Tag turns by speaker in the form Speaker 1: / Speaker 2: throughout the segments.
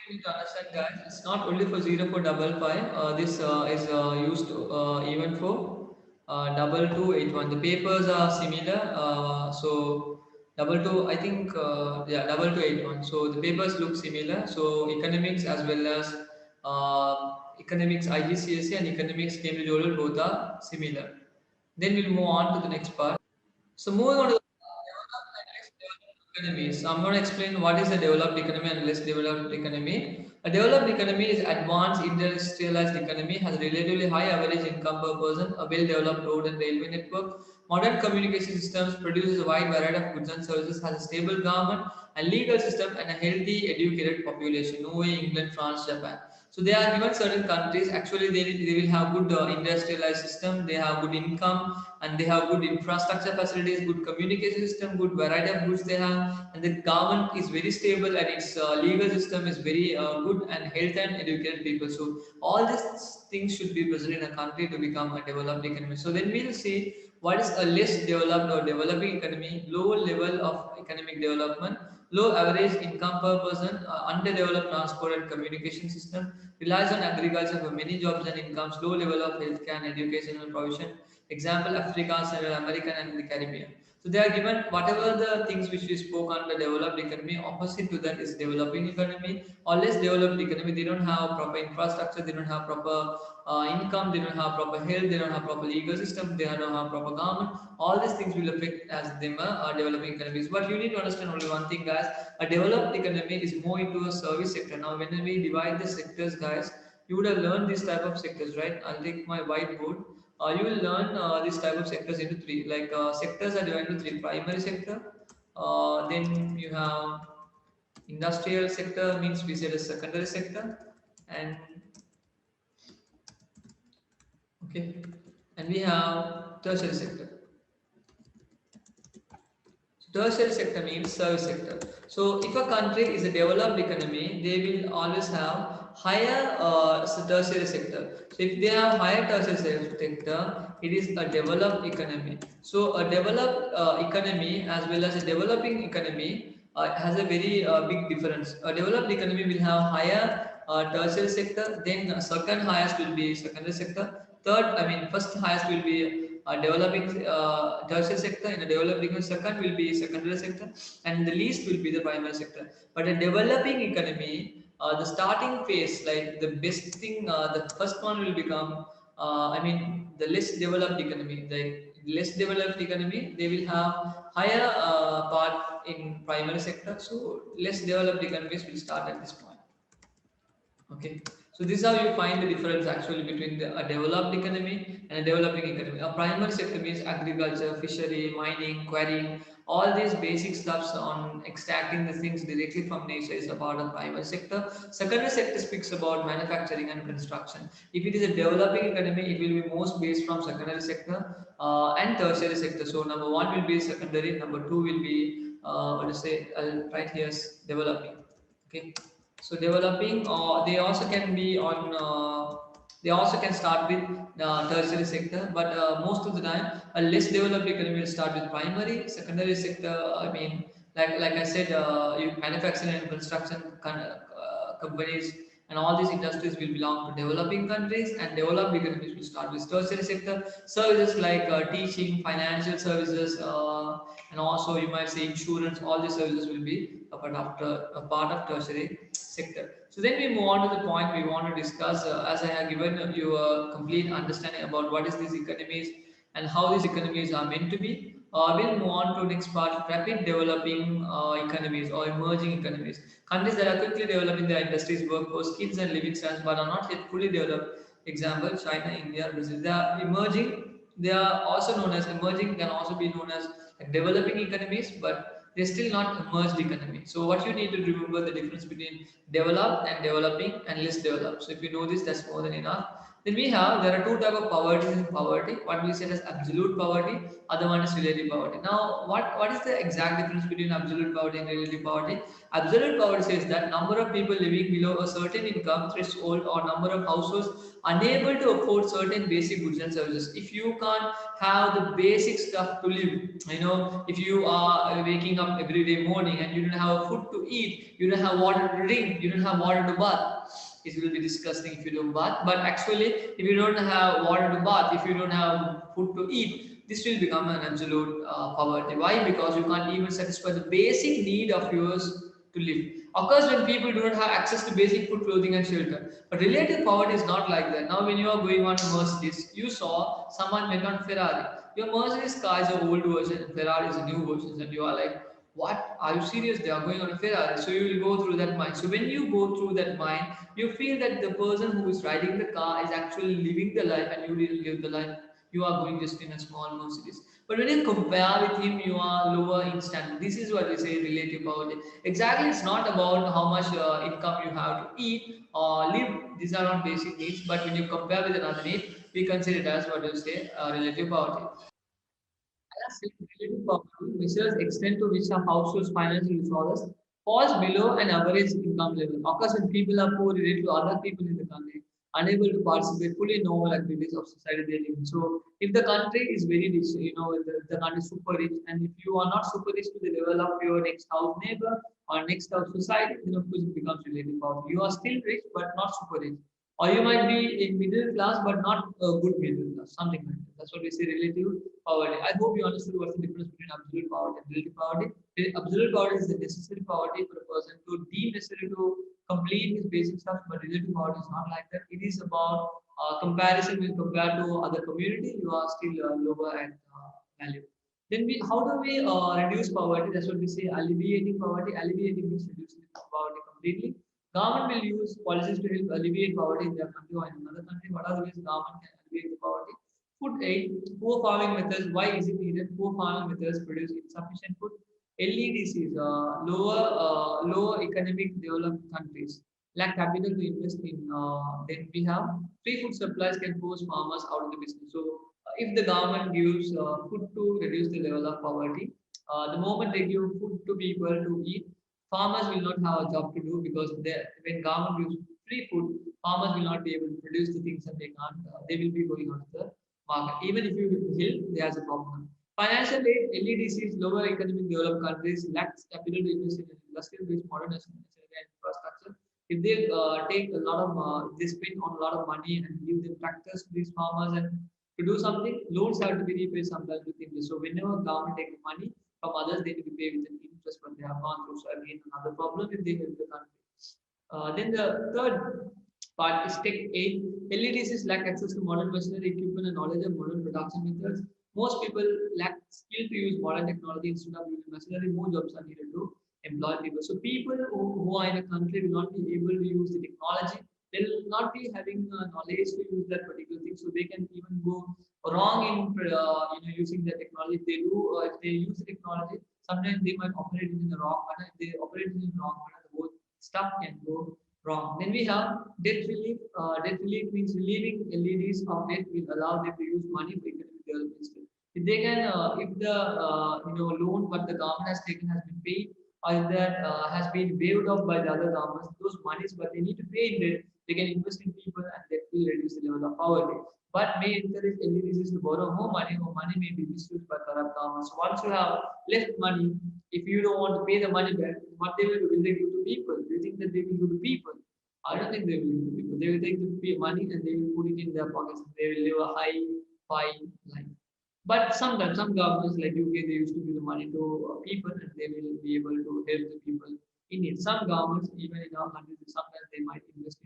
Speaker 1: you need to understand, guys, it's not only for 0455. This is used even for 2281. The papers are similar. So double two, I think, yeah, 2281. So the papers look similar. So economics as well as economics IGCSE and economics Cambridge Oral both are similar. Then we'll move on to the next part. So moving on to the developed and less developed economies. So I'm going to explain what is a developed economy and less developed economy. A developed economy is advanced industrialized economy, has relatively high average income per person, a well-developed road and railway network, modern communication systems, produces a wide variety of goods and services, has a stable government and legal system, and a healthy, educated population. Norway, England, France, Japan. So they are given certain countries. Actually, they will have good industrialized system. They have good income and they have good infrastructure facilities, good communication system, good variety of goods they have, and the government is very stable and its legal system is very good and health and educated people. So all these things should be present in a country to become a developed economy. So then we'll see what is a less developed or developing economy, low level of economic development, low average income per person, underdeveloped transport and communication system, relies on agriculture for many jobs and incomes, low level of healthcare and educational provision. Example, Africa, Central American and the Caribbean. So they are given whatever the things which we spoke on the developed economy, opposite to that is developing economy or less developed economy. They don't have proper infrastructure, they don't have proper income, they don't have proper health, they don't have proper legal system, they don't have proper government. All these things will affect as them developing economies. But you need to understand only one thing, guys. A developed economy is more into a service sector. Now, when we divide the sectors, guys, you would have learned this type of sectors, right? I'll take my whiteboard. You will learn this type of sectors into three. Like sectors are divided into three: primary sector, then you have industrial sector, means we said a secondary sector, and okay, and we have tertiary sector. Tertiary sector means service sector. So if a country is a developed economy, they will always have higher tertiary sector. So if they have higher tertiary sector, it is a developed economy. So a developed economy as well as a developing economy has a very big difference. A developed economy will have higher tertiary sector, then second highest will be secondary sector. Third, I mean, first highest will be developing tertiary sector. In a developing second will be secondary sector, and the least will be the primary sector. But a developing economy, the starting phase, like the best thing, the first one will become. I mean, the less developed economy, the less developed economy, they will have higher part in primary sector. So less developed economies will start at this point. Okay, so this is how you find the difference actually between a developed economy and a developing economy. A primary sector means agriculture, fishery, mining, quarrying, all these basic stuffs on extracting the things directly from nature is about a primary sector. Secondary sector speaks about manufacturing and construction. If it is a developing economy, it will be most based from secondary sector and tertiary sector. So number one will be secondary, number two will be what to say, I'll write here as developing. Okay, so developing, they also can be on. They also can start with tertiary sector, but most of the time, a less developed economy will start with primary, secondary sector. I mean, like I said, you manufacturing and construction companies and all these industries will belong to developing countries, and developed economies will start with tertiary sector. Services like teaching, financial services, and also you might say insurance. All these services will be a part of tertiary sector. So then we move on to the point we want to discuss. As I have given you a complete understanding about what is these economies and how these economies are meant to be. We'll move on to next part: rapid developing economies or emerging economies. Countries that are quickly developing their industries, workforce, skills, and living standards, but are not yet fully developed. Example: China, India, Brazil. They are emerging. They are also known as emerging. Can also be known as like developing economies, but they're still not emerged economy. So what you need to remember the difference between developed and developing and less developed. So if you know this, that's more than enough. Then we have, there are two type of poverty in poverty. What we say as absolute poverty, other one is relative poverty. Now, what is the exact difference between absolute poverty and relative poverty? Absolute poverty says that number of people living below a certain income threshold or number of households unable to afford certain basic goods and services. If you can't have the basic stuff to live, if you are waking up every day morning and you don't have food to eat, you don't have water to drink, you don't have water to bath, it will be disgusting if you don't bath. But actually, if you don't have water to bath, if you don't have food to eat, this will become an absolute poverty. Why? Because you can't even satisfy the basic need of yours to live. Occurs when people do not have access to basic food, clothing, and shelter. But relative poverty is not like that. Now, when you are going on a Mercedes, you saw someone went on Ferrari. Your Mercedes car is an old version, and Ferrari is a new version, and you are like, what? Are you serious? They are going on a Ferrari. So you will go through that mind. So when you go through that mind, you feel that the person who is riding the car is actually living the life, and you didn't live the life. You are going just in a small Mercedes. But when you compare with him, you are lower in standard. This is what we say relative poverty. Exactly, it's not about how much income you have to eat or live. These are not basic needs. But when you compare with another need, we consider it as what you say relative poverty. As relative poverty measures extent to which a household's financial resources falls below an average income level. Occurs when people are poor related to other people in the country, unable to participate fully in normal activities of society they live in. So, if the country is very rich, if the country is super rich, and if you are not super rich to the level of your next house neighbor or next house society, then of course it becomes relative poverty. You are still rich, but not super rich. Or you might be in middle class, but not a good middle class, something like that. That's what we say relative poverty. I hope you understood what's the difference between absolute poverty and relative poverty. Absolute poverty is the necessary poverty for a person to deem necessary to complete his basic stuff, but relative poverty is not like that. It is about comparison when compared to other community, you are still lower at value. Then how do we reduce poverty? That's what we say alleviating poverty. Alleviating means reducing poverty completely. Government will use policies to help alleviate poverty in their country or in another country. What are the ways government can alleviate the poverty? Food aid, poor farming methods. Why is it needed? Poor farming methods produce insufficient food. LEDCs, lower economic developed countries lack capital to invest in. Then we have free food supplies can force farmers out of the business. So if the government gives food to reduce the level of poverty, the moment they give food to people to eat, farmers will not have a job to do because when government gives free food, farmers will not be able to produce the things that they can't. They will be going out of the market. Even if you help, there's a problem. Financial aid, LEDCs, lower economic developed countries lack capital to invest in industrial-based modernization and infrastructure. If they take a lot of, they spend on a lot of money and give them tractors to these farmers and to do something, loans have to be repaid sometimes with interest. So whenever government take money from others, they need to pay with an interest what they have gone through. So again, another problem if they help the country. Then the third part is tech aid. LEDCs lack access to modern machinery, equipment, and knowledge of modern production methods. Most people lack skill to use modern technology instead of using machinery. More jobs are needed to employ people. So people who are in a country will not be able to use the technology. They will not be having knowledge to use that particular thing. So they can even go wrong in using the technology. If they do, if they use the technology, sometimes they might operate in the wrong manner. If they operate in the wrong manner, the whole stuff can go wrong. Then we have debt relief. Debt relief means relieving LEDs of debt will allow them to use money for economic development. If they can, if the loan what the government has taken has been paid, or if that has been waived off by the other governments, those monies what they need to pay in debt, they can invest in people and that will reduce the level of poverty. But may encourage LEDs to borrow more money, or money may be misused by corrupt governments. Once you have left money, if you don't want to pay the money back, what they will they do to people? Do you think that they will do to people? I don't think they will do to people. They will take the money and they will put it in their pockets. They will live a high, fine life. But sometimes some governments like UK they used to give the money to people and they will be able to help the people in need. Some governments even in our country sometimes they might invest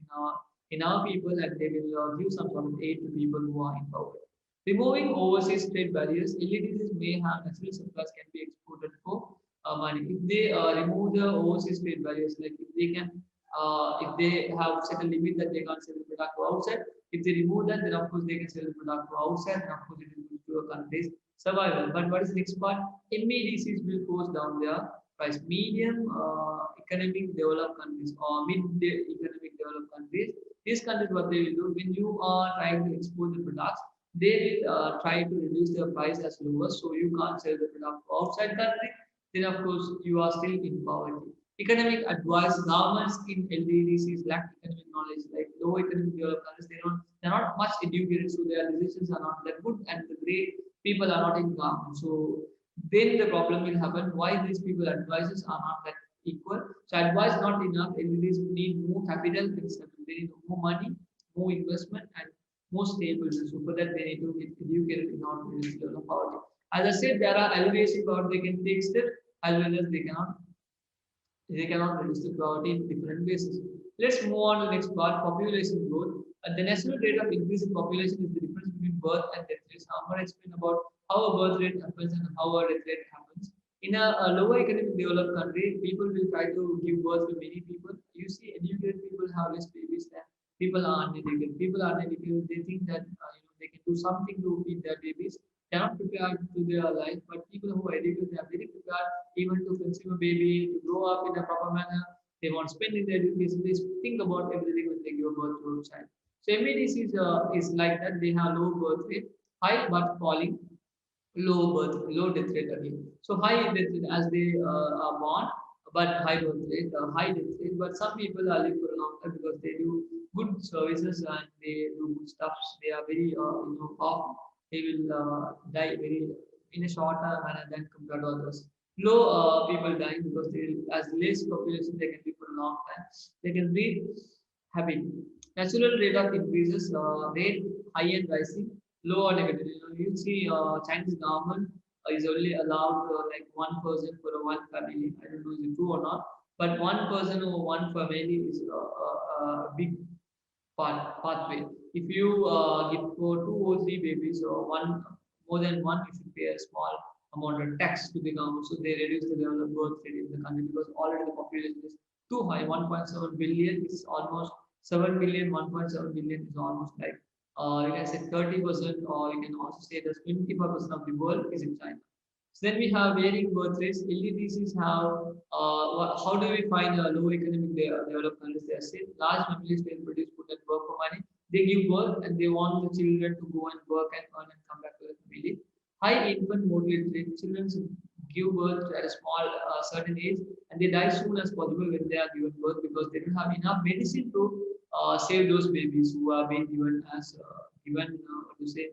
Speaker 1: in our people and they will give some sort of aid to people who are in poverty. Removing overseas trade barriers, LEDs may have natural supplies can be exported for money. If they remove the overseas trade barriers, like if they can, if they have set a limit that they can't sell the product to outside, if they remove that, then of course they can sell the product to outside, and of course it is good to a country's survival. But what is the next part? MEDCs will force down their price. Medium economic developed countries or mid economic developed countries These countries, what they will do when you are trying to export the products, they will try to reduce their price as lower, so you can't sell the product outside country. Then of course you are still in poverty. Economic advice: governments in LDDCs lack economic knowledge. Like low economic developed countries, they're not much educated, so their decisions are not that good, and the great people are not in government. So then the problem will happen. Why these people advices are not that equal? So advice not enough. LDDs need more capital and stability. They need more money, more investment, and more stable. So for that they need to get educated in order to reduce the level of poverty. As I said, there are alleviation power they can take steps, as well as they cannot reduce the poverty in different basis. Let's move on to the next part, population growth. The national rate of increase in population is the difference between birth and death rate. So I'm going to explain about how a birth rate happens and how a death rate happens. In a lower economic developed country, people will try to give birth to many people. You see, educated people have less babies than people are uneducated. People are uneducated. They think that they can do something to feed their babies. They are not prepared to their life. But people who are educated, they are very prepared even to conceive a baby, to grow up in a proper manner. They want to spend in their education. They think about everything when they give birth to a child. So MEDC is like that. They have low birth rate, high but falling, low death rate again. So high death rate as they are born, but high birth rate, high death rate. But some people are live for a long time because they do good services and they do good stuff. They are very off. They will die very in a shorter manner than compared to others. Low people dying because they as less population they can live for a long time. They can breathe happy. Natural rate of increases, rate high and rising, low or negative. You see, Chinese government is only allowed like one person for a one family. I don't know is it true or not, but one person or one family is a big pathway. If you give for two or three babies or one more than one, you should pay a small amount of tax to the government. So they reduce the level of birth rate in the country because already the population is too high. 1.7 billion is almost 7 billion. 1.7 billion is almost like you can say 30%, or you can also say that 25% of the world is in China. So then we have varying birth rates. LDDCs have, how do we find a low economic developed countries? They are saying large families will produce food and work for money. They give birth and they want the children to go and work and earn and come back to the family. High infant mortality rate. Children give birth at a small certain age and they die soon as possible when they are given birth because they don't have enough medicine to save those babies who are being given as what to say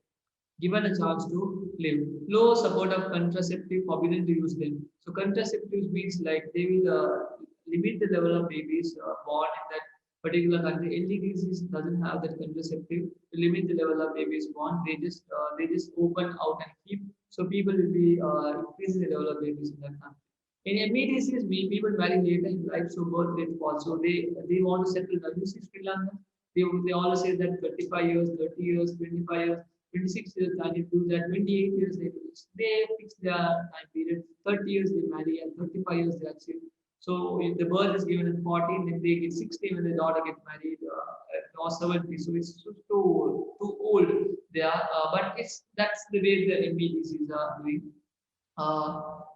Speaker 1: given a chance to live. Low support of contraceptive, forbidden to use them. So contraceptives means like they will limit the level of babies born in that particular country. LDDCs doesn't have that contraceptive to limit the level of babies born. They just open out and keep. So people will be increasing the level of babies in that country. In MEDCs, people marry later in life, so birth rate falls. So they want to settle down. You see Sri Lanka, they always say that 35 years, 30 years, 25 years. 26 years and they do that, 28 years they fix their time period, 30 years they marry and 35 years they achieve. So if the birth is given at 14, then they get 60 when the daughter gets married or 70. So it's too old they are, but that's the way the MBDCs are doing.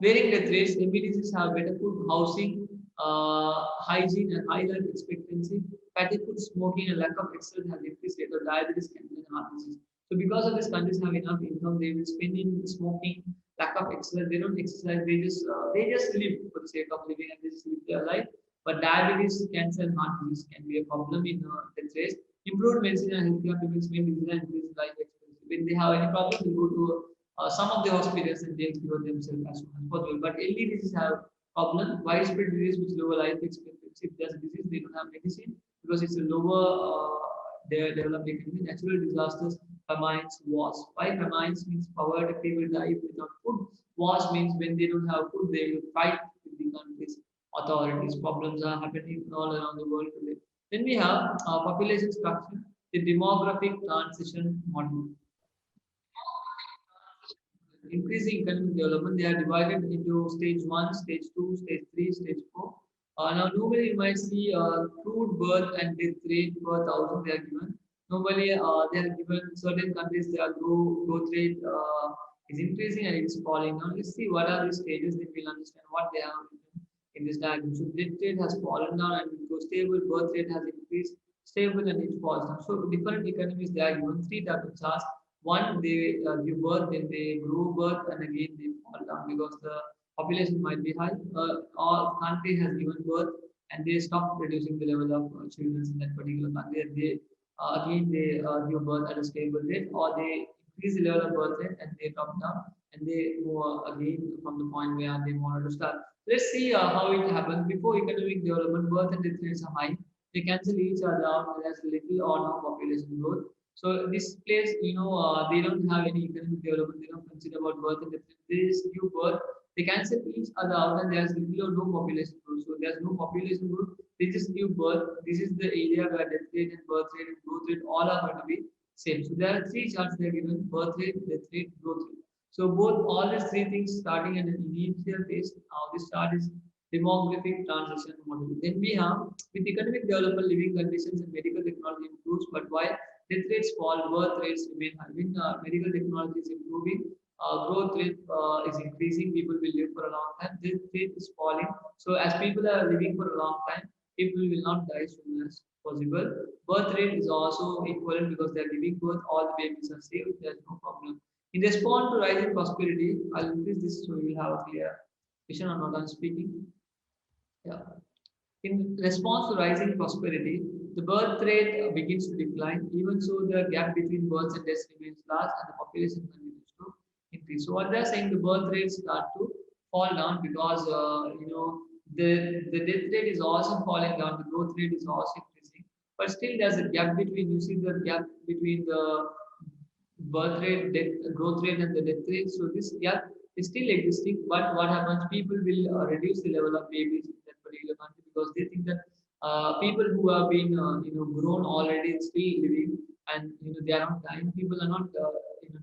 Speaker 1: Varying death rates, MBDCs have better food, housing, hygiene, and high life expectancy. Fatty food, smoking, and lack of exercise have increased rate of diabetes, cancer, and heart disease. So because of these countries have enough income, they will spend in smoking, lack of exercise. They don't exercise. They just live for the sake of living and they just live their life. But diabetes, cancer, and heart disease can be a problem in death rates. Improved medicine and healthcare prevents many diseases and increase life expectancy. When they have any problem, they go to some of the hospitals and they cure themselves as soon as possible. But early diseases have problem, widespread disease with lower life expectancy. If there's a disease, they don't have medicine because it's a lower their developed economy. Natural disasters, famines, wars. Why famines means poverty, people die without food. Wars means when they don't have food, they will fight with the countries, authorities. Problems are happening all around the world today. Then we have population structure, the demographic transition model. Increasing economic development, they are divided into stage 1, stage 2, stage 3, stage 4. Now, normally you might see crude birth and death rate per thousand they are given. Normally, they are given certain countries, their growth rate is increasing and it is falling. Now, let's see what are the stages, then we'll understand what they are written in this diagram. So, death rate has fallen down and it goes stable, birth rate has increased, stable and it falls down. So different economies, they are given three types of charts. One, they give birth, then they grow birth, and again they fall down because the population might be high. Or country has given birth and they stop reducing the level of children in that particular country. And they again they give birth at a stable rate, or they increase the level of birth rate and they drop down and they move again from the point where they wanted to start. Let's see how it happens. Before economic development, birth and death rates are high. They cancel each other out. There's little or no population growth. So this place, they don't have any economic development. They don't consider about birth and death. They just give birth. They cancel each other out, and there's little or no population growth. So there's no population growth. They just give birth. This is the area where death rate and birth rate and growth rate all are going to be same. So there are three charts they are given: birth rate, death rate, growth rate. So both all these three things starting at an initial phase. Now this chart is demographic transition model. Then we have with economic development, living conditions and medical technology improves, but while death rates fall, birth rates remain high. When medical technology is improving, growth rate is increasing. People will live for a long time. Death rate is falling. So as people are living for a long time, people will not die soon as possible. Birth rate is also equivalent because they are giving birth. All the babies are safe. There's no problem. In response to rising prosperity, I'll increase this so you will have a clear vision on what I'm speaking. Yeah. In response to rising prosperity, the birth rate begins to decline. Even so, the gap between births and deaths remains large, and the population continues to increase. So, what they're saying, the birth rates start to fall down because the death rate is also falling down. The growth rate is also increasing, but still there's a gap between. You see the gap between the birth rate, death, growth rate, and the death rate. So this gap is still existing. But what happens? People will reduce the level of babies in that particular country because they think that people who have been grown already still living and they are not dying. People are not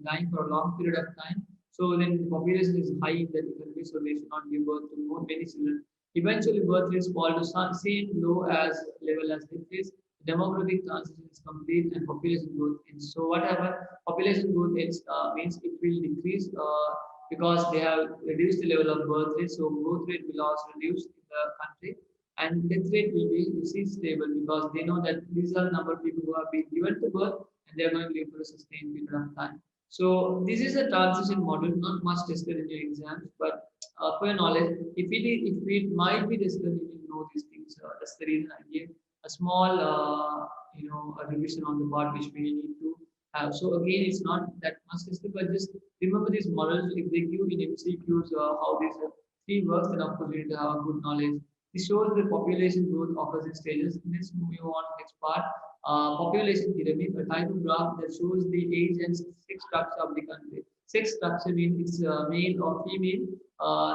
Speaker 1: dying for a long period of time. So then the population is high in that economy, so they should not give birth to more many children. Eventually, birth rates fall to same low as level as death rates. Demographic transition is complete and population growth ends. So what happens? Population growth ends means it will decrease because they have reduced the level of birth rate. So growth rate will also reduce in the country, and death rate will be you see stable because they know that these are the number of people who have been given to birth and they are going to live for a sustained period of time. So this is a transition model, not much tested in your exams, but for your knowledge, if it might be tested, you will know these things. That's the reason I gave a small a revision on the part which we need to have. So again, it's not that much tested, but just remember these models. If they give in MCQs how these three works, then of course you need to have a good knowledge. This shows the population growth occurs in stages. Let's move on to the next part. Population pyramid, a type of graph that shows the age and sex structure of the country. Sex structure means it's male or female,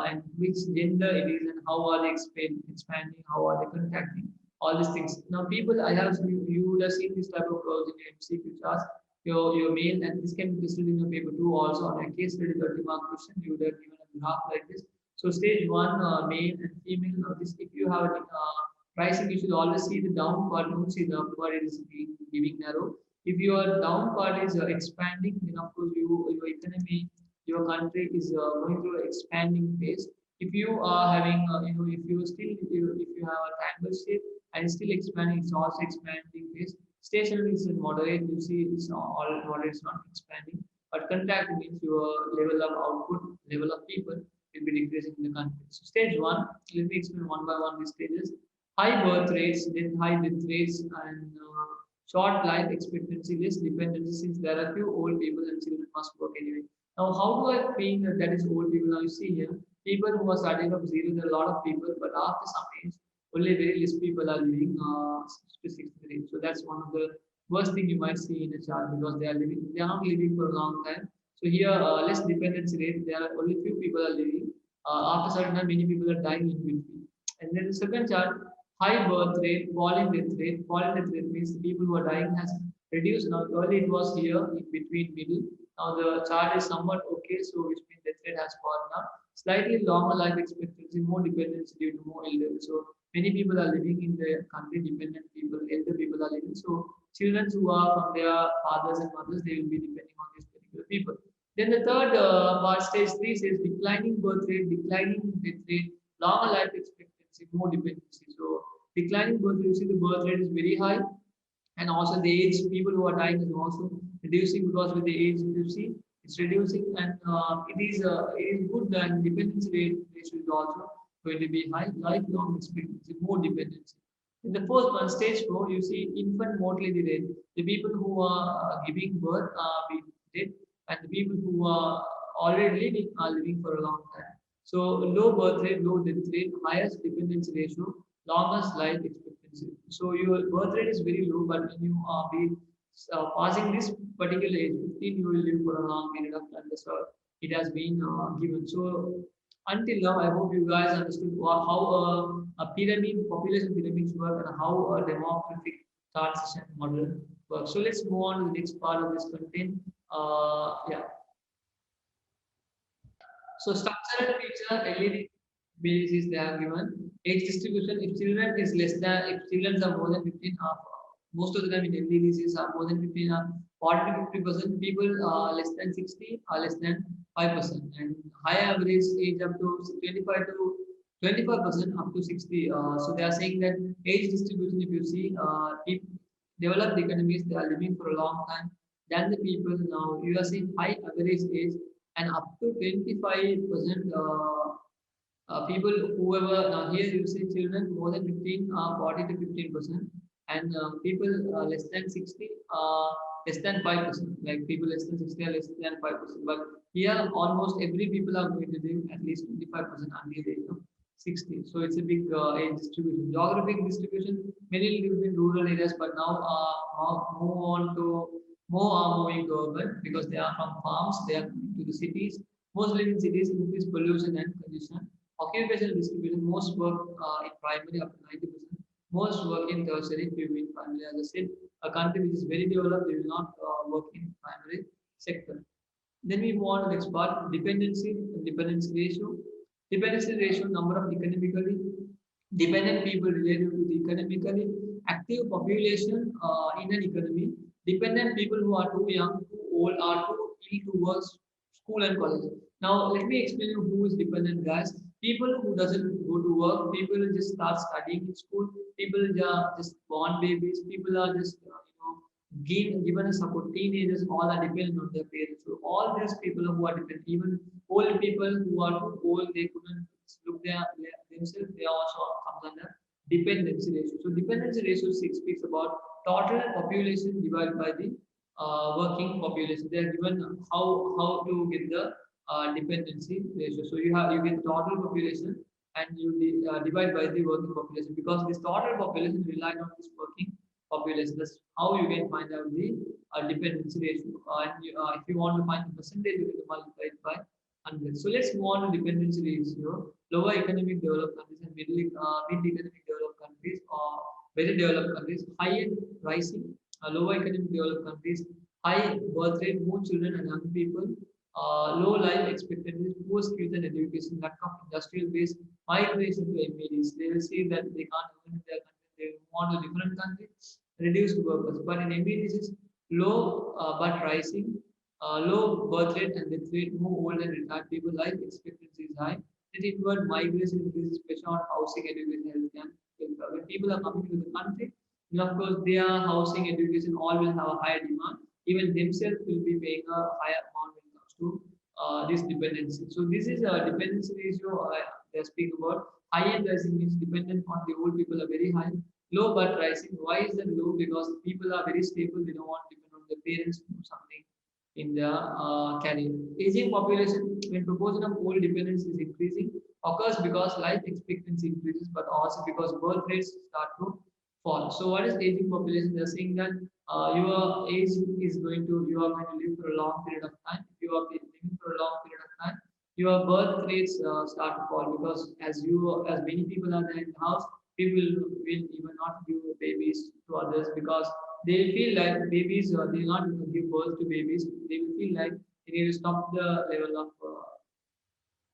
Speaker 1: and which gender it is, and how are they expanding, how are they contracting, all these things. Now, people, I have you would have seen this type of curves in your MCQ charts. Your male, and this can be tested in your paper two also on a case study 30-mark question. You would have given a graph like this. So stage one, male and female. Now this, if you have pricing, you should always see the down part, don't see the up part. It is giving narrow. If your down part is expanding, then of course your economy, your country is going through an expanding phase. If you are having, if you still, if you have a triangle shape and still expanding, it's also expanding phase. Stationary is in moderate. You see, it's all moderate, it's not expanding. But contracting means your level of output, level of people will be decreasing in the country. So stage one, let me explain one by one these stages. High birth rates, then high death rates, and short life expectancy, less dependency since there are few old people and children must work anyway. Now, how do I mean that is old people? Now you see here, people who are starting from zero, there are a lot of people, but after some age, only very less people are living 63. So that's one of the worst thing you might see in a chart because they are not living for a long time. So here, less dependency rate, there are only few people are living. After certain time, many people are dying in between. And then the second chart, high birth rate, falling death rate. Falling death rate means the people who are dying has reduced. Now, early it was here in between middle. Now the chart is somewhat okay, so which means death rate has fallen down. Slightly longer life expectancy, more dependency due to more elder. So many people are living in the country, dependent people, elder people are living. So children who are from their fathers and mothers, they will be depending on these particular people. Then the third part, stage three, says declining birth rate, declining death rate, longer life expectancy, more dependency. So declining birth rate, you see the birth rate is very high, and also the age people who are dying is also reducing because with the age you see it's reducing and it is good and dependency rate ratio is also going to be high lifelong expectancy more dependency. In the first one stage 4 you see infant mortality rate the people who are giving birth are being dead and the people who are already living are living for a long time. So low birth rate low death rate highest dependency ratio longest life expectancy. So your birth rate is very low, but when you are be passing this particular age, 15, you will live for a long period of time. That's how it has been given. So until now, I hope you guys understood how a pyramid, population pyramids work and how a demographic transition model works. So let's move on to the next part of this content. Yeah. So structure and feature LED basis they have given. Age distribution, if children is less than, if children are more than 15, most of the time in LDDCs are more than 15, 40 to 50%, people less than 60 are less than 5%, and high average age up to 25 to 25% up to 60. So they are saying that age distribution, if you see, if developed economies, they are living for a long time than the people now. You are seeing high average age and up to 25% people whoever here you see children more than 15 40 to 15% and people less than 60 less than 5% like people less than 60 are less than 5% but here almost every people are going to live at least 25% until the age of 60 so it's a big age distribution geographic distribution many live in rural areas but now move on to more are moving to urban because they are from farms they are coming to the cities most live in cities increase pollution and congestion. Occupational distribution, most work in primary up to 90%, most work in tertiary, few in primary. As I said, a country which is very developed, they will not work in primary sector. Then we move on to the next part, dependency and dependency ratio. Dependency ratio, number of economically dependent people related to the economically active population in an economy. Dependent people who are too young, too old, are too ill to work, school and college. Now, let me explain you who is dependent, guys. People who doesn't go to work, people who just start studying in school, people are just born babies, people are just given a support. Teenagers all are dependent on their parents. So all these people who are dependent, even old people who are too old, they couldn't look themselves. They also comes under dependency ratio. So dependency ratio six speaks about total population divided by the working population. They are given how to get the dependency ratio. So you get total population and you divide by the working population because this total population relied on this working population. That's how you can find out the dependency ratio. If you want to find the percentage, you can multiply it by 100. So let's move on to dependency ratio. Lower economic developed countries and mid economic developed countries or very developed countries, high and rising. Lower economic developed countries, high birth rate, more children and young people, low life expectancy, poor skills and education, lack of industrial base, migration to MEDs. They will see that they can't earn in their country, they want to different country, reduced workers. But in MEDs, it's low but rising, low birth rate and death rate, more old and retired people, life expectancy is high. Then inward migration increases pressure on housing, education, health, and welfare. When people are coming to the country, and of course, their housing, education, all will have a higher demand. Even themselves will be paying a higher amount when it comes to this dependency. So this is a dependency ratio they speak about. High and rising means dependent on the old people are very high. Low but rising. Why is that low? Because people are very stable. They don't want to depend on their parents to do something in their career. Aging population, when proportion of old dependence is increasing, occurs because life expectancy increases, but also because birth rates start to fall. So what is aging population? They're saying that your age is going to, you are going to live for a long period of time. If you are living for a long period of time, your birth rates start to fall because as many people are there in the house, people will even not give babies to others because they feel like babies they will not give birth to babies. They will feel like they need to stop the level of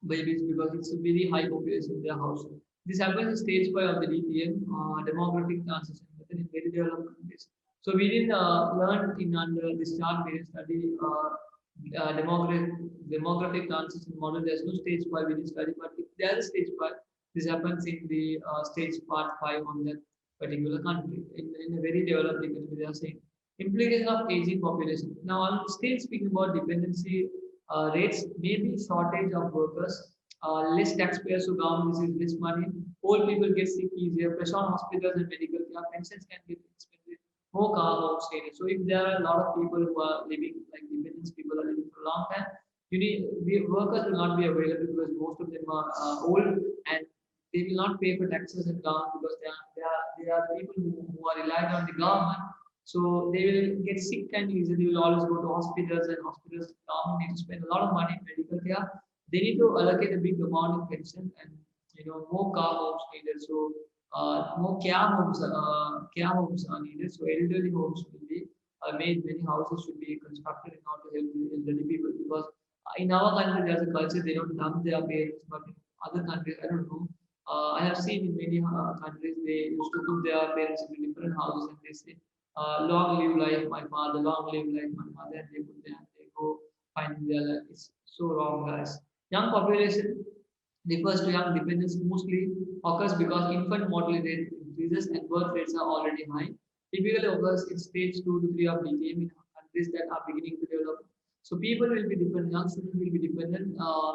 Speaker 1: babies because it's a very high population in their house. This happens in stage 5 of the DPM, demographic transition method in very developed countries. So we didn't learn in under this chart, we didn't study demographic transition model. There's no stage 5 we didn't study, but if there is stage 5, this happens in the stage part 5 on that particular country. In a very developed economy, they are saying implication of aging population. Now, I'm still speaking about dependency rates, maybe shortage of workers, less taxpayers who government receives less money, old people get sick easier, pressure on hospitals and medical care, pensions can get expensive, more car homes needed. So if there are a lot of people who are living like dependents, people are living for a long time, workers will not be available because most of them are old and they will not pay for taxes and government because they are the people who are reliant on the government. So they will get sick and easily. They will always go to hospitals and hospitals. Government need to spend a lot of money in medical care. They need to allocate a big amount of pension and more car homes needed. So more care homes are needed. So elderly homes will be made. Many houses should be constructed in order to help the elderly people because in our country there's a culture they don't dump their parents, but in other countries I don't know. I have seen in many countries they used to put their parents in different houses and they say, "Long live life, my father. Long live life, my mother." And they put them, they go finding their life. It's so wrong, guys. Young population refers to young dependence mostly occurs because infant mortality rate increases and birth rates are already high. Typically occurs in stage 2 to 3 of DTM in countries that are beginning to develop. So people will be dependent, young students will be dependent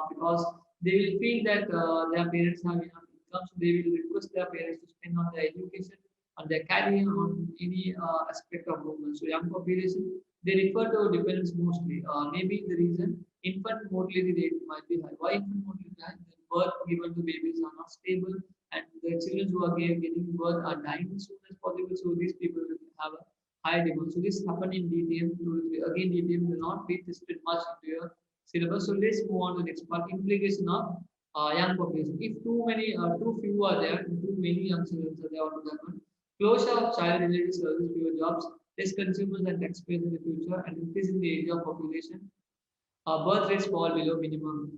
Speaker 1: because they will feel that their parents have enough income, so they will request their parents to spend on their education, on their career, on any aspect of movement. So young population, they refer to dependence mostly. Maybe the reason infant mortality rate might be high. Why infant mortality high? The birth given to babies are not stable, and the children who are getting birth are dying as soon as possible. So these people will have a high demand. So this happened in DTM. Again, DTM will not be tested much into your syllabus. So let's move on to the next part. Implication of young population. If too few are there, and too many young children are there, what will happen? Closure of child-related services, fewer jobs, less consumers and taxpayers in the future, and increase in the age of population. Birth rates fall below minimum.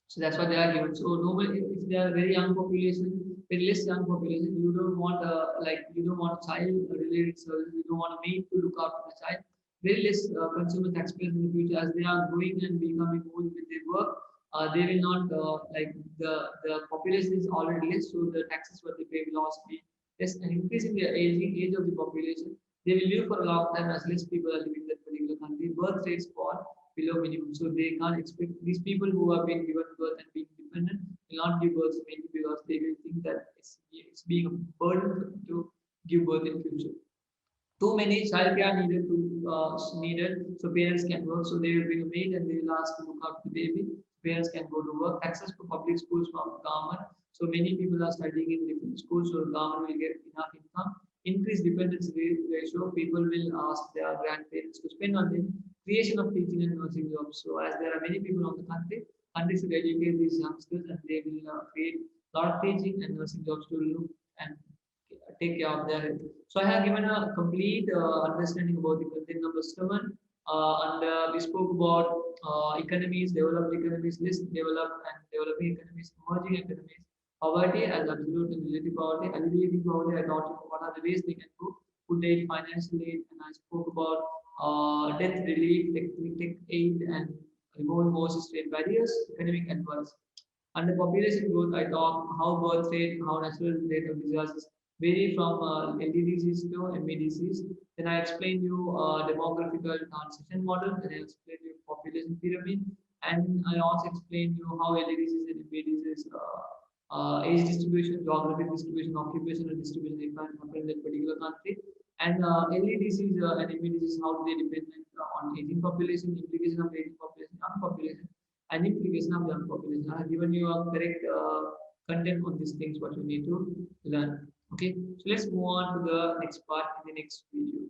Speaker 1: So that's what they are given. So nobody, if they are very young population, very less young population, you don't want you don't want child-related services. You don't want a maid to look after the child. Very less consumer taxpayers in the future as they are growing and becoming old with their work. They will not the population is already less, so the taxes what they pay will also be less. And increasing the age of the population, they will live for a long time as less people are living in that particular country. Birth rates fall below minimum. So they can't expect these people who have been given birth and being dependent will not give birth maybe because they will think that it's being a burden to give birth in future. Too many childcare needed so parents can work. So they will bring a maid and they will ask to look after the baby. Parents can go to work. Access to public schools from government. So many people are studying in different schools, so government will get enough income. Increase dependency ratio. People will ask their grandparents to spend on them. Creation of teaching and nursing jobs. So as there are many people on the country, countries will educate these youngsters and they will create a lot of teaching and nursing jobs to look and take care of their health. So I have given a complete understanding about the content number 7, and we spoke about economies, developed economies, less developed and developing economies, emerging economies, poverty as absolute and relative poverty, alleviating poverty. I taught you what are the ways they can go, food aid, financial aid, and I spoke about death relief, tech aid, and removing more trade barriers, economic advice. Under population growth, I talk how birth rate, how natural rate of disasters vary from LDDCs to MEDCs. Then I explain you demographical transition model. Then I explain you population pyramid, and I also explain you how LDDCs and MEDCs age distribution, geographic distribution, occupational distribution happen in that particular country. And LEDCs and MEDCs, how do they depend on aging population, implication of aging population, young population, and implication of young population. I have given you a correct content on these things what you need to learn. Okay, so let's move on to the next part in the next video.